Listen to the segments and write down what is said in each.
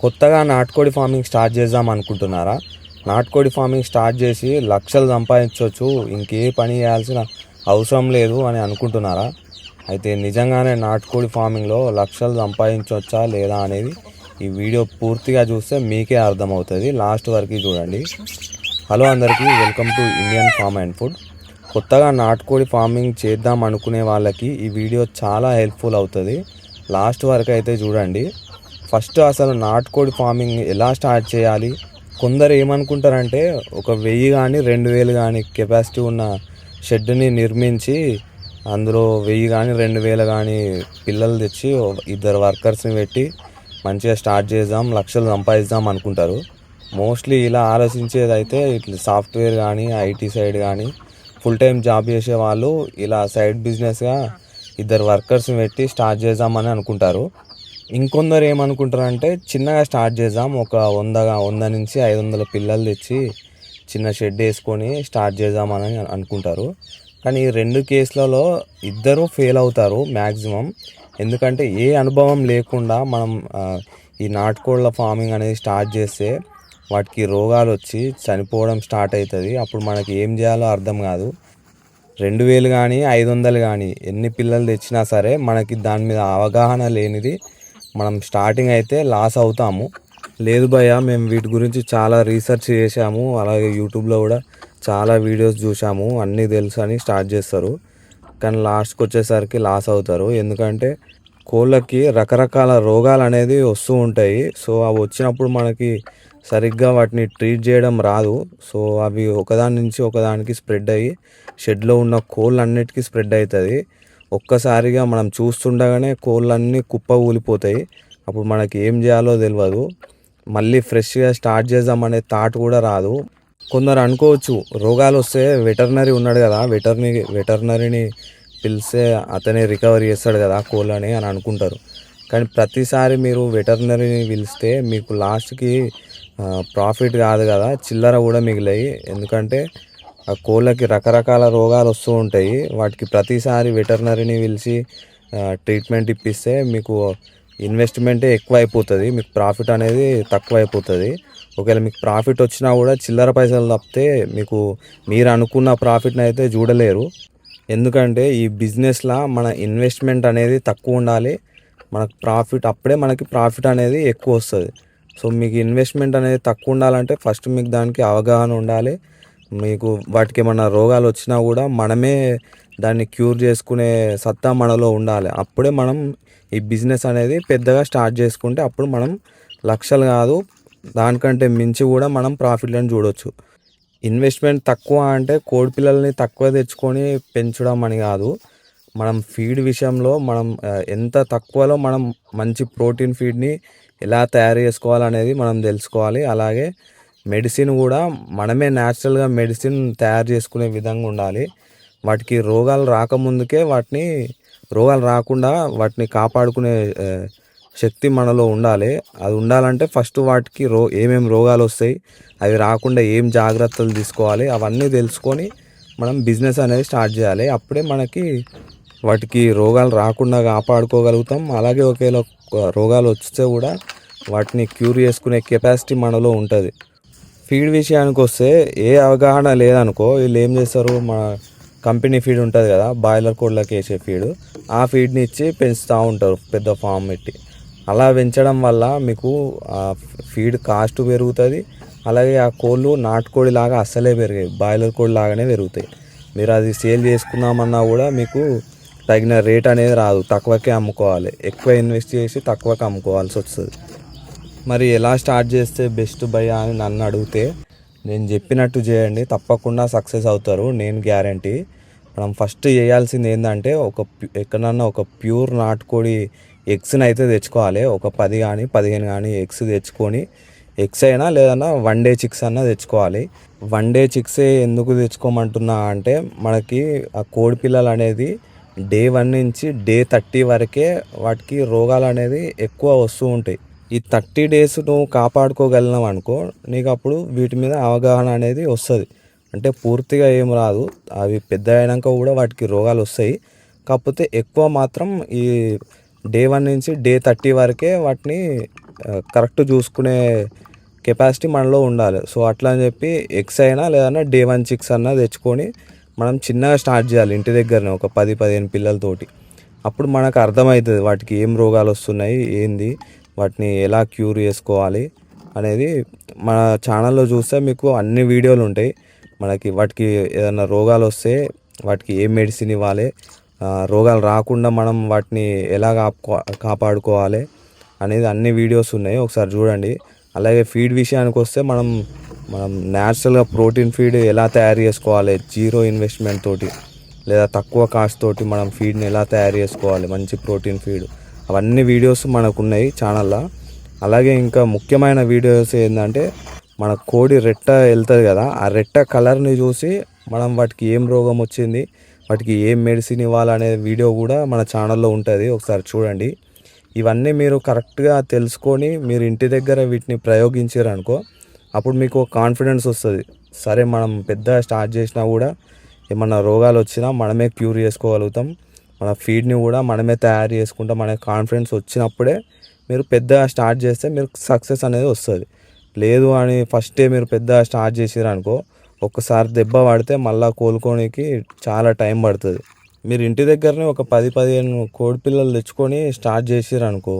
కొత్తగా నాటుకోడి farming start చేద్దాం అనుకుంటున్నారా? నాటుకోడి ఫార్మింగ్ స్టార్ట్ చేసి లక్షలు సంపాదించవచ్చు, ఇంకే పని చేయాల్సిన అవసరం లేదు అని అనుకుంటున్నారా? అయితే నిజంగానే నాటుకోడి ఫార్మింగ్లో లక్షలు సంపాదించవచ్చా లేదా అనేది ఈ వీడియో పూర్తిగా చూస్తే మీకే అర్థమవుతుంది. లాస్ట్ వరకు చూడండి. హలో అందరికీ, welcome to Indian farm and food. కొత్తగా నాటుకోడి ఫార్మింగ్ చేద్దాం అనుకునే వాళ్ళకి ఈ వీడియో చాలా హెల్ప్ఫుల్ అవుతుంది. లాస్ట్ వరకు అయితే చూడండి. ఫస్ట్ అసలు నాటుకోడి ఫార్మింగ్ ఎలా స్టార్ట్ చేయాలి? కొందరు ఏమనుకుంటారంటే ఒక 1000 కానీ 2000 కానీ కెపాసిటీ ఉన్న షెడ్ని నిర్మించి అందులో 1000 కానీ 2000 కానీ పిల్లలు తెచ్చి ఇద్దరు వర్కర్స్ని పెట్టి మంచిగా స్టార్ట్ చేద్దాం, లక్షలు సంపాదిద్దాం అనుకుంటారు. మోస్ట్లీ ఇలా ఆలోచించేదైతే ఇట్లా సాఫ్ట్వేర్ కానీ ఐటీ సైడ్ కానీ ఫుల్ టైం జాబ్ చేసే వాళ్ళు ఇలా సైడ్ బిజినెస్గా ఇద్దరు వర్కర్స్ని పెట్టి స్టార్ట్ చేద్దామని అనుకుంటారు. ఇంకొందరు ఏమనుకుంటారంటే చిన్నగా స్టార్ట్ చేద్దాం, ఒక 100 నుంచి 500 పిల్లలు తెచ్చి చిన్న షెడ్ వేసుకొని స్టార్ట్ చేద్దామని అనుకుంటారు. కానీ ఈ రెండు కేసులలో ఇద్దరు ఫెయిల్ అవుతారు మ్యాక్సిమం. ఎందుకంటే ఏ అనుభవం లేకుండా మనం ఈ నాటుకోళ్ళ ఫార్మింగ్ అనేది స్టార్ట్ చేస్తే వాటికి రోగాలు వచ్చి చనిపోవడం స్టార్ట్ అవుతుంది. అప్పుడు మనకి ఏం చేయాలో అర్థం కాదు. 2000 కానీ 500 కానీ ఎన్ని పిల్లలు తెచ్చినా సరే మనకి దాని మీద అవగాహన లేనిది మనం స్టార్టింగ్ అయితే లాస్ అవుతాము. లేదు భయ్య, మేము వీటి గురించి చాలా రీసెర్చ్ చేసాము, అలాగే యూట్యూబ్లో కూడా చాలా వీడియోస్ చూసాము, అన్నీ తెలుసు అని స్టార్ట్ చేస్తారు. కానీ లాస్ట్కి వచ్చేసరికి లాస్ అవుతారు. ఎందుకంటే కోళ్ళకి రకరకాల రోగాలు అనేది వస్తూ ఉంటాయి. సో అవి వచ్చినప్పుడు మనకి సరిగ్గా వాటిని ట్రీట్ చేయడం రాదు. సో అవి ఒకదాని నుంచి ఒకదానికి స్ప్రెడ్ అయ్యి షెడ్లో ఉన్న కోళ్ళన్నిటికీ స్ప్రెడ్ అవుతుంది. ఒక్కసారిగా మనం చూస్తుండగానే కోళ్ళన్నీ కుప్ప ఊలిపోతాయి. అప్పుడు మనకి ఏం చేయాలో తెలియదు. మళ్ళీ ఫ్రెష్గా స్టార్ట్ చేద్దామనే థాట్ కూడా రాదు. కొందరు అనుకోవచ్చు, రోగాలు వస్తే వెటర్నరీ ఉన్నాడు కదా, వెటర్నరీని పిలిస్తే అతనే రికవరీ చేస్తాడు కదా కోళ్ళని అని అనుకుంటారు. కానీ ప్రతిసారి మీరు వెటర్నరీని పిలిస్తే మీకు లాస్ట్కి ప్రాఫిట్ కాదు కదా, చిల్లర కూడా మిగిలాయి. ఎందుకంటే ఆ కోళ్ళకి రకరకాల రోగాలు వస్తూ ఉంటాయి. వాటికి ప్రతిసారి వెటర్నరీని పిలిచి ట్రీట్మెంట్ ఇప్పిస్తే మీకు ఇన్వెస్ట్మెంటే ఎక్కువ అయిపోతుంది, మీకు ప్రాఫిట్ అనేది తక్కువ అయిపోతుంది. ఒకవేళ మీకు ప్రాఫిట్ వచ్చినా కూడా చిల్లర పైసలు తప్పితే మీకు మీరు అనుకున్న ప్రాఫిట్ని అయితే చూడలేరు. ఎందుకంటే ఈ బిజినెస్లో మన ఇన్వెస్ట్మెంట్ అనేది తక్కువ ఉండాలి, మనకు ప్రాఫిట్ అప్పుడే మనకి ప్రాఫిట్ అనేది ఎక్కువ వస్తుంది. సో మీకు ఇన్వెస్ట్మెంట్ అనేది తక్కువ ఉండాలంటే ఫస్ట్ మీకు దానికి అవగాహన ఉండాలి. మీకు వాటికి ఏమన్నా రోగాలు వచ్చినా కూడా మనమే దాన్ని క్యూర్ చేసుకునే సత్తా మనలో ఉండాలి. అప్పుడే మనం ఈ బిజినెస్ అనేది పెద్దగా స్టార్ట్ చేసుకుంటే అప్పుడు మనం లక్షలు కాదు, దానికంటే మించి కూడా మనం ప్రాఫిట్లను చూడవచ్చు. ఇన్వెస్ట్మెంట్ తక్కువ అంటే కోడి పిల్లల్ని తక్కువ తెచ్చుకొని పెంచడం అని కాదు. మనం ఫీడ్ విషయంలో మనం ఎంత తక్కువలో మనం మంచి ప్రోటీన్ ఫీడ్ని ఎలా తయారు చేసుకోవాలనేది మనం తెలుసుకోవాలి. అలాగే మెడిసిన్ కూడా మనమే న్యాచురల్గా మెడిసిన్ తయారు చేసుకునే విధంగా ఉండాలి. వాటికి రోగాలు రాకముందుకే రోగాలు రాకుండా వాటిని కాపాడుకునే శక్తి మనలో ఉండాలి. అది ఉండాలంటే ఫస్ట్ వాటికి ఏమేమి రోగాలు వస్తాయి, అవి రాకుండా ఏం జాగ్రత్తలు తీసుకోవాలి, అవన్నీ తెలుసుకొని మనం బిజినెస్ అనేది స్టార్ట్ చేయాలి. అప్పుడే మనకి వాటికి రోగాలు రాకుండా కాపాడుకోగలుగుతాం. అలాగే ఒకవేళ రోగాలు వస్తే కూడా వాటిని క్యూర్ చేసుకునే కెపాసిటీ మనలో ఉంటుంది. ఫీడ్ విషయానికి వస్తే ఏ అవగాహన లేదనుకో, వీళ్ళు ఏం చేస్తారు, మన కంపెనీ ఫీడ్ ఉంటుంది కదా, బాయిలర్ కోళ్ళకి వేసే ఫీడ్, ఆ ఫీడ్ని ఇచ్చి పెంచుతూ ఉంటారు పెద్ద ఫామ్ పెట్టి. అలా పెంచడం వల్ల మీకు ఆ ఫీడ్ కాస్ట్ పెరుగుతుంది. అలాగే ఆ కోళ్ళు నాటుకోడి లాగా అస్సలే పెరిగాయి, బాయిలర్ కోడి లాగానే పెరుగుతాయి. మీరు అది సేల్ చేసుకుందామన్నా కూడా మీకు తగిన రేట్ అనేది రాదు, తక్కువకే అమ్ముకోవాలి. ఎక్కువ ఇన్వెస్ట్ చేసి తక్కువకి అమ్ముకోవాల్సి వస్తుంది. మరి ఎలా స్టార్ట్ చేస్తే బెస్ట్ భయ్యా అని నన్ను అడిగితే నేను చెప్పినట్టు చేయండి, తప్పకుండా సక్సెస్ అవుతారు, నేను గ్యారంటీ. మనం ఫస్ట్ చేయాల్సింది ఏంటంటే ఎక్కడన్నా ఒక ప్యూర్ నాటుకోడి ఎగ్స్ని అయితే తెచ్చుకోవాలి. ఒక 10 కానీ 15 కానీ ఎగ్స్ తెచ్చుకొని, ఎగ్స్ అయినా లేదన్నా 1 డే చిక్స్ అన్నా తెచ్చుకోవాలి. 1 డే చిక్సే ఎందుకు తెచ్చుకోమంటున్నా అంటే మనకి ఆ కోడి పిల్లలు అనేది డే 1 నుంచి డే 30 వరకే వాటికి రోగాలు అనేది ఎక్కువ వస్తూ ఉంటాయి. ఈ 30 డేస్ నువ్వు కాపాడుకోగలిగినావు అనుకో, నీకు అప్పుడు వీటి మీద అవగాహన అనేది వస్తుంది. అంటే పూర్తిగా ఏం రాదు, అవి పెద్ద అయినాక కూడా వాటికి రోగాలు వస్తాయి. కాకపోతే ఎక్కువ మాత్రం ఈ డే 1 నుంచి డే 30 వరకే వాటిని కరెక్ట్ చూసుకునే కెపాసిటీ మనలో ఉండాలి. సో అట్లా అని చెప్పి ఎగ్స్ అయినా లేదన్నా డే 1 చిక్స్ అన్నా తెచ్చుకొని మనం చిన్నగా స్టార్ట్ చేయాలి ఇంటి దగ్గరనే ఒక 10-15 పిల్లలతోటి. అప్పుడు మనకు అర్థమవుతుంది వాటికి ఏం రోగాలు వస్తున్నాయి, ఏంది, వాటిని ఎలా క్యూర్ చేసుకోవాలి అనేది. మన ఛానల్లో చూస్తే మీకు అన్ని వీడియోలు ఉంటాయి. వాటికి ఏదైనా రోగాలు వస్తే వాటికి ఏం మెడిసిన్ ఇవ్వాలి, రోగాలు రాకుండా మనం వాటిని ఎలా కాపాడుకోవాలి అనేది అన్ని వీడియోస్ ఉన్నాయి, ఒకసారి చూడండి. అలాగే ఫీడ్ విషయానికి వస్తే మనం న్యాచురల్గా ప్రోటీన్ ఫీడ్ ఎలా తయారు చేసుకోవాలి, జీరో ఇన్వెస్ట్మెంట్ తోటి లేదా తక్కువ కాస్ట్ తోటి మనం ఫీడ్ని ఎలా తయారు చేసుకోవాలి, మంచి ప్రోటీన్ ఫీడ్, అవన్నీ వీడియోస్ మనకు ఉన్నాయి ఛానల్లో. అలాగే ఇంకా ముఖ్యమైన వీడియోస్ ఏంటంటే మన కోడి రెట్ట వెళ్తుంది కదా, ఆ రెట్ట కలర్ని చూసి మనం వాటికి ఏం రోగం వచ్చింది, వాటికి ఏం మెడిసిన్ ఇవ్వాలనే వీడియో కూడా మన ఛానల్లో ఉంటుంది, ఒకసారి చూడండి. ఇవన్నీ మీరు కరెక్ట్గా తెలుసుకొని మీరు ఇంటి దగ్గర వీటిని ప్రయోగించారనుకో, అప్పుడు మీకు కాన్ఫిడెన్స్ వస్తుంది. సరే మనం పెద్దగా స్టార్ట్ చేసినా కూడా ఏమన్నా రోగాలు వచ్చినా మనమే క్యూర్ చేసుకోగలుగుతాం, మన ఫీడ్ని కూడా మనమే తయారు చేసుకుంటాం అనే కాన్ఫిడెన్స్ వచ్చినప్పుడే మీరు పెద్దగా స్టార్ట్ చేస్తే మీరు సక్సెస్ అనేది వస్తుంది. లేదు అని ఫస్టే మీరు పెద్దగా స్టార్ట్ చేసిరనుకో, ఒక్కసారి దెబ్బ పడితే మళ్ళీ కోలుకోనికి చాలా టైం పడుతుంది. మీరు ఇంటి దగ్గరనే ఒక 10-15 కోడి పిల్లలు తెచ్చుకొని స్టార్ట్ చేసిరనుకో,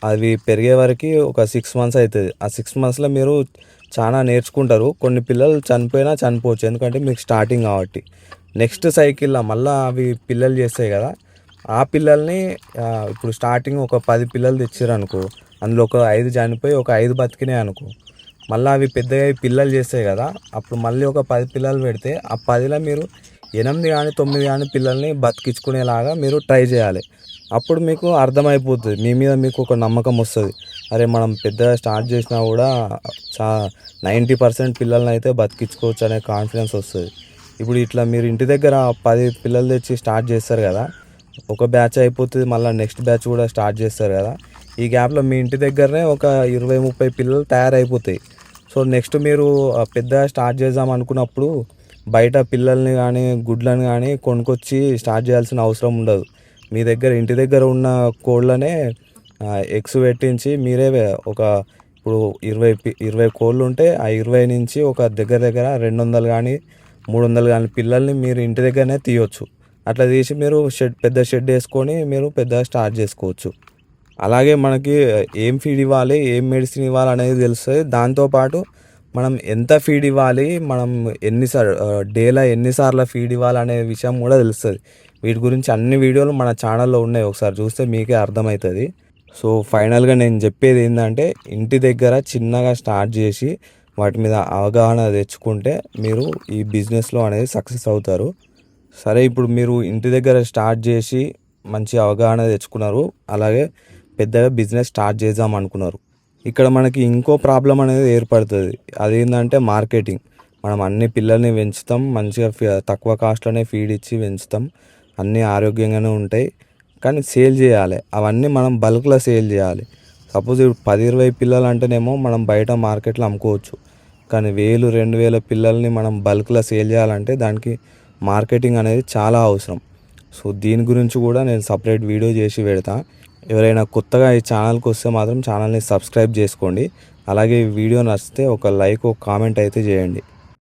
అవి పెరిగే వరకు ఒక 6 మంత్స్ అవుతుంది. ఆ 6 మంత్స్లో మీరు చాలా నేర్చుకుంటారు. కొన్ని పిల్లలు చనిపోయినా చనిపోవచ్చు, ఎందుకంటే మీకు స్టార్టింగ్ కాబట్టి. నెక్స్ట్ సైకిల్లో మళ్ళీ అవి పిల్లలు చేస్తాయి కదా, ఆ పిల్లల్ని ఇప్పుడు స్టార్టింగ్ ఒక 10 పిల్లలు తెచ్చారనుకో, అందులో ఒక 5 చనిపోయి ఒక 5 బతికినాయి అనుకో, మళ్ళీ అవి పెద్దగా పిల్లలు చేస్తాయి కదా, అప్పుడు మళ్ళీ ఒక 10 పిల్లలు పెడితే ఆ 10లో మీరు 8 కానీ 9 కానీ పిల్లల్ని బతికించుకునేలాగా మీరు ట్రై చేయాలి. అప్పుడు మీకు అర్థమైపోతుంది, మీ మీద మీకు ఒక నమ్మకం వస్తుంది. అరే మనం పెద్దగా స్టార్ట్ చేసినా కూడా 90% పిల్లల్ని అయితే బతికించుకోవచ్చు అనే కాన్ఫిడెన్స్ వస్తుంది. ఇప్పుడు ఇట్లా మీరు ఇంటి దగ్గర 10 పిల్లలు తెచ్చి స్టార్ట్ చేస్తారు కదా, ఒక బ్యాచ్ అయిపోతుంది, మళ్ళీ నెక్స్ట్ బ్యాచ్ కూడా స్టార్ట్ చేస్తారు కదా, ఈ గ్యాప్లో మీ ఇంటి దగ్గరనే ఒక 20-30 పిల్లలు తయారైపోతాయి. సో నెక్స్ట్ మీరు పెద్దగా స్టార్ట్ చేద్దాం అనుకున్నప్పుడు బయట పిల్లల్ని కానీ గుడ్లను కానీ కొనుక్కొచ్చి స్టార్ట్ చేయాల్సిన అవసరం ఉండదు. మీ దగ్గర ఇంటి దగ్గర ఉన్న కోళ్ళనే ఎగ్స్ పెట్టించి మీరే ఇప్పుడు 20 కోళ్ళు ఉంటే ఆ 20 నుంచి ఒక దగ్గర 200 కానీ 300 కానీ పిల్లల్ని మీరు ఇంటి దగ్గరనే తీయొచ్చు. అట్లా తీసి మీరు పెద్ద షెడ్ వేసుకొని మీరు పెద్దగా స్టార్ట్ చేసుకోవచ్చు. అలాగే మనకి ఏం ఫీడ్ ఇవ్వాలి, ఏం మెడిసిన్ ఇవ్వాలి అనేది తెలుస్తుంది. దాంతోపాటు మనం ఎంత ఫీడ్ ఇవ్వాలి, మనం డేలో ఎన్నిసార్లు ఫీడ్ ఇవ్వాలి అనే విషయం కూడా తెలుస్తుంది. వీటి గురించి అన్ని వీడియోలు మన ఛానల్లో ఉన్నాయి, ఒకసారి చూస్తే మీకే అర్థమవుతుంది. సో ఫైనల్గా నేను చెప్పేది ఏంటంటే, ఇంటి దగ్గర చిన్నగా స్టార్ట్ చేసి వాటి మీద అవగాహన తెచ్చుకుంటే మీరు ఈ బిజినెస్లో అనేది సక్సెస్ అవుతారు. సరే, ఇప్పుడు మీరు ఇంటి దగ్గర స్టార్ట్ చేసి మంచి అవగాహన తెచ్చుకున్నారు, అలాగే పెద్దగా బిజినెస్ స్టార్ట్ చేద్దాం అనుకున్నారు. ఇక్కడ మనకి ఇంకో ప్రాబ్లం అనేది ఏర్పడుతుంది. అదేంటంటే మార్కెటింగ్. మనం అన్ని పిల్లల్ని పెంచుతాం, మంచిగా తక్కువ కాస్ట్లోనే ఫీడ్ ఇచ్చి పెంచుతాం, అన్నీ ఆరోగ్యంగానే ఉంటాయి, కానీ సేల్ చేయాలి. అవన్నీ మనం బల్క్లో సేల్ చేయాలి. సపోజ్ ఇప్పుడు 10-20 పిల్లలు అంటేనేమో మనం బయట మార్కెట్లో అమ్ముకోవచ్చు, కానీ 1000-2000 పిల్లల్ని మనం బల్క్లో సేల్ చేయాలంటే దానికి మార్కెటింగ్ అనేది చాలా అవసరం. సో దీని గురించి కూడా నేను సపరేట్ వీడియో చేసి పెడతా. ఎవరైనా కొత్తగా ఈ ఛానల్కి వస్తే మాత్రం ఛానల్ని సబ్స్క్రైబ్ చేసుకోండి. అలాగే ఈ వీడియో నచ్చితే ఒక లైక్, ఒక కామెంట్ అయితే చేయండి.